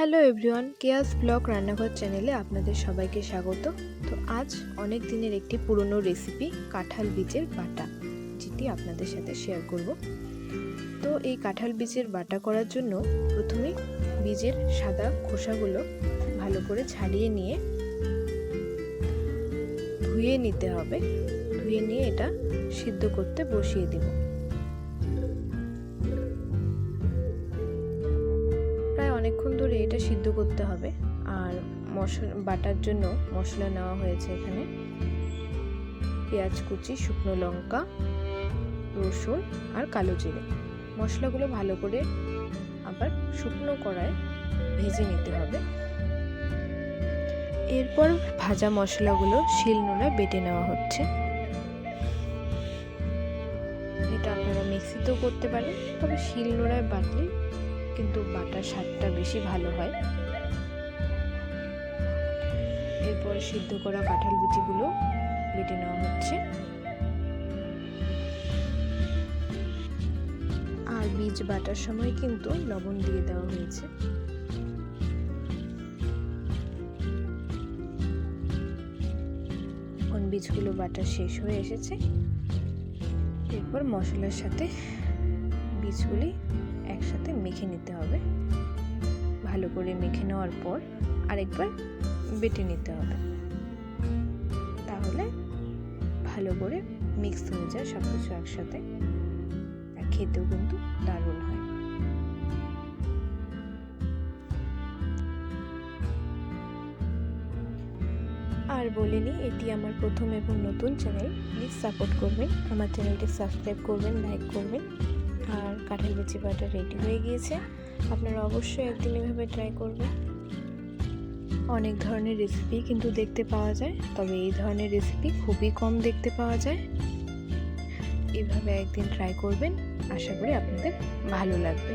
Hello everyone, কেয়াস blog রান্নাঘর চ্যানেলে আপনাদের সবাইকে স্বাগত। তো আজ অনেক দিনের একটি পুরনো রেসিপি কাঁঠাল বীজের বাটা, যেটি আপনাদের সাথে শেয়ার করব। তো এই কাঁঠাল বীজের বাটা করার জন্য প্রথমে বীজের সাদা খোসাগুলো ভালো করে ছাড়িয়ে নিয়ে ধুয়ে নিতে হবে। ধুয়ে নিয়ে এটা সিদ্ধ করতে বসিয়ে দেব। অনেকক্ষণ ধরে এটা সিদ্ধ করতে হবে। আর মশলা বাটার জন্য মশলা নেওয়া হয়েছে এখানে পেঁয়াজ কুচি, শুকনো লঙ্কা, রসুন আর কালো জিরে। মশলাগুলো ভালো করে আবার শুকনো কড়ায় ভেজে নিতে হবে। এরপর ভাজা মশলাগুলো শিলনোড়ায় বেটে নেওয়া হচ্ছে। এটা আপনারা মিক্সিতেও করতে পারেন, তবে শিলনোড়ায় বাটলে কিন্তু বাটার স্বাদটা বেশি ভালো হয়। এরপর সিদ্ধ করা কাঁঠাল বিচিগুলো বেটে নেওয়া হচ্ছে। আর বীজ বাটার সময় কিন্তু লবণ দিয়ে দেওয়া হয়েছে। এখন বীজগুলো বাটা শেষ হয়ে এসেছে। এরপর মশলার সাথে বীজগুলি একসাথে মেখে নিতে হবে। ভালো করে মেখে নেওয়ার পর আরেকবার বেটে নিতে হবে, তাহলে ভালো করে মিক্স হয়ে যায় সবকিছু একসাথে। আর খেতেও কিন্তু দারুণ হয়। আর বলিনি, এটি আমার প্রথম এবং নতুন চ্যানেল। প্লিজ সাপোর্ট করবেন, আমার চ্যানেলটি সাবস্ক্রাইব করবেন, লাইক করবেন। আর কাঁঠাল বিচি বাটা রেডি হয়ে গিয়েছে। আপনারা অবশ্যই একদিন এভাবে ট্রাই করবেন। অনেক ধরনের রেসিপি কিন্তু দেখতে পাওয়া যায়, তবে এই ধরনের রেসিপি খুবই কম দেখতে পাওয়া যায়। এভাবে একদিন ট্রাই করবেন, আশা করি আপনাদের ভালো লাগবে।